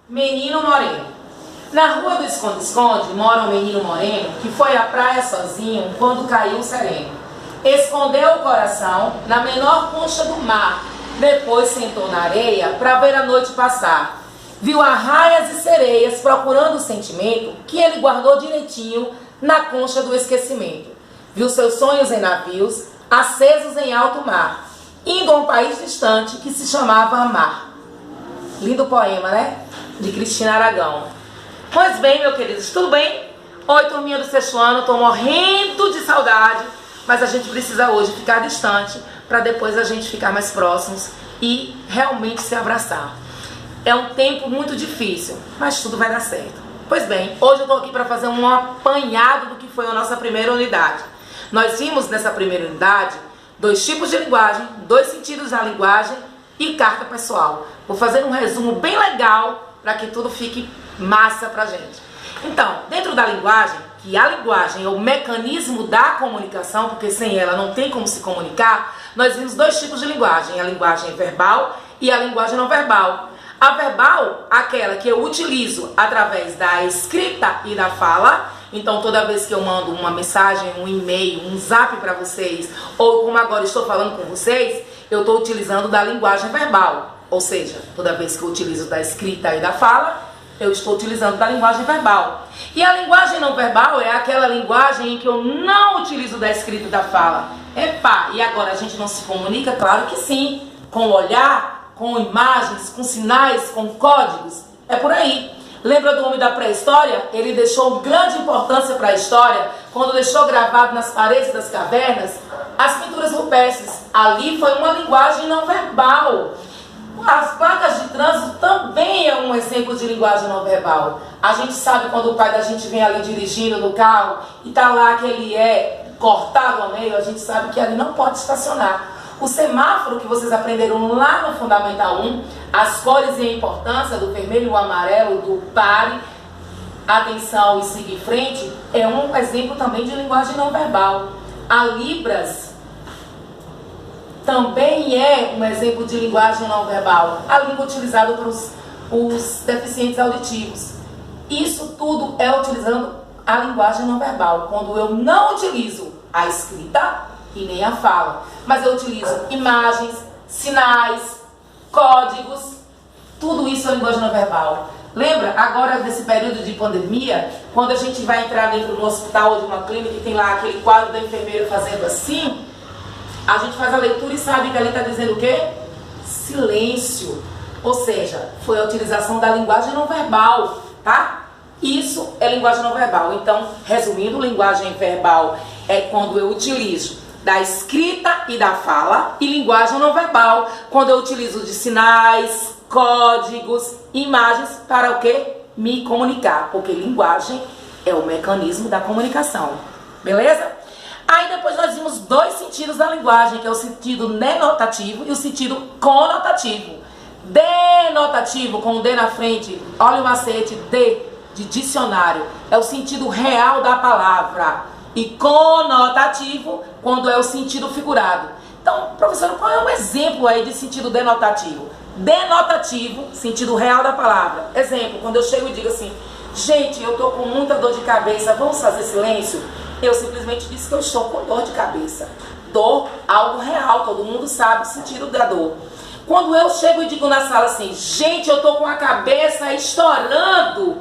Menino Moreno. Na rua do Esconde-Esconde mora um menino moreno que foi à praia sozinho quando caiu o sereno. Escondeu o coração na menor concha do mar, depois sentou na areia para ver a noite passar. Viu arraias e sereias procurando o sentimento que ele guardou direitinho na concha do esquecimento. Viu seus sonhos em navios, acesos em alto mar, indo a um país distante que se chamava Amar. Lindo poema, né? De Cristina Aragão. Pois bem, meus queridos, tudo bem? Oi, turminha do sexto ano, tô morrendo de saudade, mas a gente precisa hoje ficar distante para depois a gente ficar mais próximos e realmente se abraçar. É um tempo muito difícil, mas tudo vai dar certo. Pois bem, hoje eu tô aqui para fazer um apanhado do que foi a nossa primeira unidade. Nós vimos nessa primeira unidade 2 tipos de linguagem, 2 sentidos da linguagem e carta pessoal. Vou fazer um resumo bem legal para que tudo fique massa pra gente. Então, dentro da linguagem, que a linguagem é o mecanismo da comunicação, porque sem ela não tem como se comunicar, nós vimos 2 tipos de linguagem, a linguagem verbal e a linguagem não verbal. A verbal, aquela que eu utilizo através da escrita e da fala. Então, toda vez que eu mando uma mensagem, um e-mail, um zap para vocês, ou como agora estou falando com vocês, eu estou utilizando da linguagem verbal. Ou seja, toda vez que eu utilizo da escrita e da fala, eu estou utilizando da linguagem verbal. E a linguagem não verbal é aquela linguagem em que eu não utilizo da escrita e da fala. Epá, e agora a gente não se comunica? Claro que sim. Com o olhar, com imagens, com sinais, com códigos. É por aí. Lembra do homem da pré-história? Ele deixou grande importância para a história quando deixou gravado nas paredes das cavernas as pinturas rupestres. Ali foi uma linguagem não verbal. As placas de trânsito também é um exemplo de linguagem não verbal. A gente sabe quando o pai da gente vem ali dirigindo no carro e tá lá que ele é cortado ao meio, a gente sabe que ali não pode estacionar. O semáforo que vocês aprenderam lá no Fundamental 1, as cores e a importância do vermelho e o amarelo, do pare, atenção e siga em frente, é um exemplo também de linguagem não verbal. A Libras também é um exemplo de linguagem não verbal. A língua utilizada para os deficientes auditivos. Isso tudo é utilizando a linguagem não verbal. Quando eu não utilizo a escrita e nem a fala, mas eu utilizo imagens, sinais, códigos, tudo isso é linguagem não verbal. Lembra, agora desse período de pandemia, quando a gente vai entrar dentro do hospital ou de uma clínica e tem lá aquele quadro da enfermeira fazendo assim, a gente faz a leitura e sabe que ali está dizendo o quê? Silêncio. Ou seja, foi a utilização da linguagem não verbal, tá? Isso é linguagem não verbal. Então, resumindo, linguagem verbal é quando eu utilizo da escrita e da fala, e linguagem não verbal, quando eu utilizo de sinais, códigos, imagens para o quê? Me comunicar, porque linguagem é o mecanismo da comunicação. Beleza? Aí depois nós vimos 2 sentidos da linguagem, que é o sentido denotativo e o sentido conotativo. Denotativo, com o D na frente, olha o macete, D, de dicionário, é o sentido real da palavra. E conotativo, quando é o sentido figurado. Então, professor, qual é um exemplo aí de sentido denotativo? Denotativo, sentido real da palavra. Exemplo, quando eu chego e digo assim, gente, eu tô com muita dor de cabeça, vamos fazer silêncio? Eu simplesmente disse que eu estou com dor de cabeça. Dor, algo real, todo mundo sabe o sentido da dor. Quando eu chego e digo na sala assim, gente, eu tô com a cabeça estourando,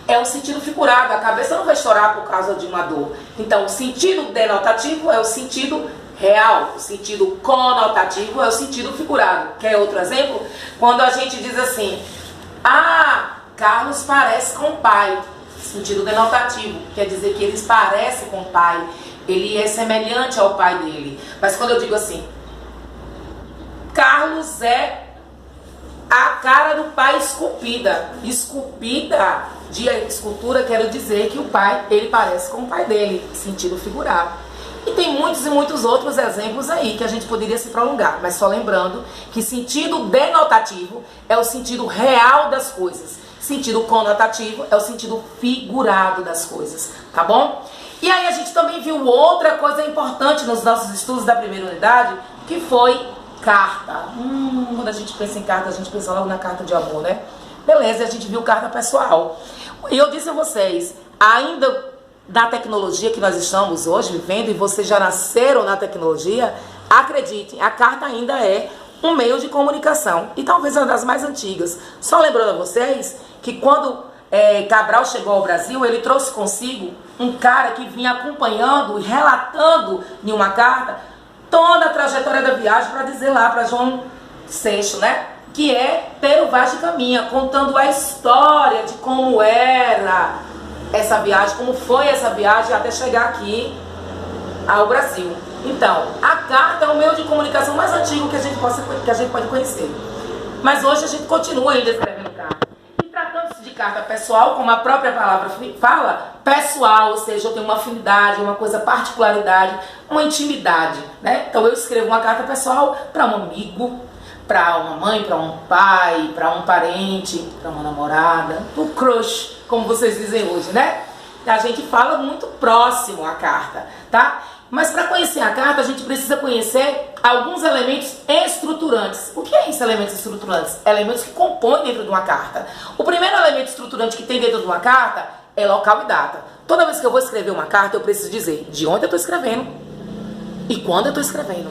é um sentido figurado, a cabeça não vai estourar por causa de uma dor. Então, o sentido denotativo é o sentido real, o sentido conotativo é o sentido figurado. Quer outro exemplo? Quando a gente diz assim, Carlos parece com o pai. Sentido denotativo, quer dizer que eles parecem com o pai, ele é semelhante ao pai dele. Mas quando eu digo assim, Carlos é a cara do pai esculpida. Esculpida de escultura, quero dizer que o pai, ele parece com o pai dele, sentido figurado. E tem muitos e muitos outros exemplos aí que a gente poderia se prolongar, mas só lembrando que sentido denotativo é o sentido real das coisas. Sentido conotativo é o sentido figurado das coisas, tá bom? E aí a gente também viu outra coisa importante nos nossos estudos da primeira unidade, que foi carta. Quando a gente pensa em carta, a gente pensa logo na carta de amor, né? Beleza, a gente viu carta pessoal. E eu disse a vocês, ainda da tecnologia que nós estamos hoje vivendo, e vocês já nasceram na tecnologia, acreditem, a carta ainda é um meio de comunicação. E talvez uma das mais antigas. Só lembrando a vocês que quando Cabral chegou ao Brasil, ele trouxe consigo um cara que vinha acompanhando e relatando em uma carta toda a trajetória da viagem para dizer lá para João VI, né? Que é Pero Vaz de Caminha, contando a história de como era essa viagem, como foi essa viagem até chegar aqui ao Brasil. Então, a carta é o meio de comunicação mais antigo que a gente pode conhecer. Mas hoje a gente continua ainda escrevendo carta. E tratando-se de carta pessoal, como a própria palavra fala, pessoal, ou seja, eu tenho uma afinidade, uma coisa, particularidade, uma intimidade, né? Então eu escrevo uma carta pessoal para um amigo, para uma mãe, para um pai, para um parente, para uma namorada, um crush, como vocês dizem hoje, né? A gente fala muito próximo à carta, tá? Mas para conhecer a carta, a gente precisa conhecer alguns elementos estruturantes. O que é isso, elementos estruturantes? Elementos que compõem dentro de uma carta. O primeiro elemento estruturante que tem dentro de uma carta é local e data. Toda vez que eu vou escrever uma carta, eu preciso dizer de onde eu estou escrevendo e quando eu estou escrevendo.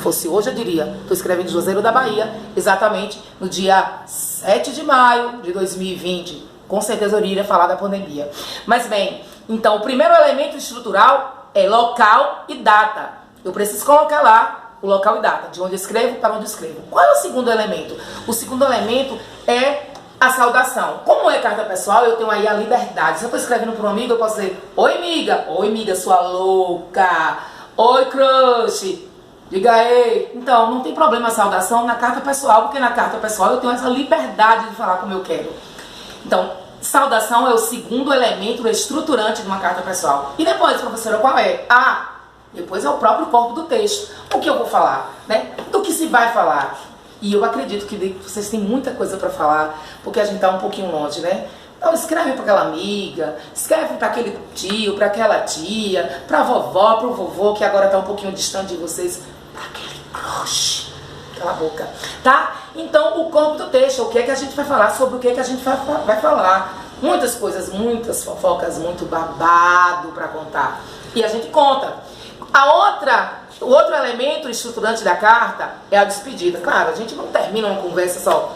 Fosse hoje, eu diria, estou escrevendo em Juazeiro da Bahia, exatamente no dia 7 de maio de 2020. Com certeza eu iria falar da pandemia. Mas bem, então o primeiro elemento estrutural é local e data. Eu preciso colocar lá o local e data, de onde eu escrevo para onde eu escrevo. Qual é o segundo elemento? O segundo elemento é a saudação. Como é carta pessoal, eu tenho aí a liberdade. Se eu estou escrevendo para um amigo, eu posso dizer: oi, miga. Oi, miga, sua louca. Oi, crush. Diga aí. Então, não tem problema a saudação na carta pessoal, porque na carta pessoal eu tenho essa liberdade de falar como eu quero. Então, saudação é o segundo elemento estruturante de uma carta pessoal. E depois, professora, qual é? Depois é o próprio corpo do texto. O que eu vou falar, né? Do que se vai falar. E eu acredito que vocês têm muita coisa para falar, porque a gente tá um pouquinho longe, né? Então escreve para aquela amiga, escreve para aquele tio, para aquela tia, para a vovó, para o vovô, que agora tá um pouquinho distante de vocês, para aquele crush. Cala a boca, tá? Então, o corpo do texto, o que é que a gente vai falar, sobre o que é que a gente vai falar. Muitas coisas, muitas fofocas, muito babado para contar. E a gente conta. O outro elemento estruturante da carta é a despedida. Claro, a gente não termina uma conversa só.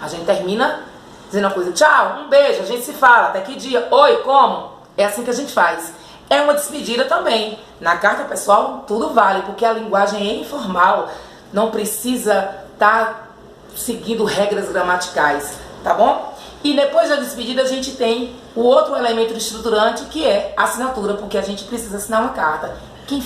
A gente termina dizendo uma coisa: tchau, um beijo, a gente se fala, até que dia? Oi, como? É assim que a gente faz. É uma despedida também. Na carta pessoal, tudo vale, porque a linguagem é informal. Não precisa estar seguindo regras gramaticais, tá bom? E depois da despedida a gente tem o outro elemento estruturante, que é a assinatura, porque a gente precisa assinar uma carta. Quem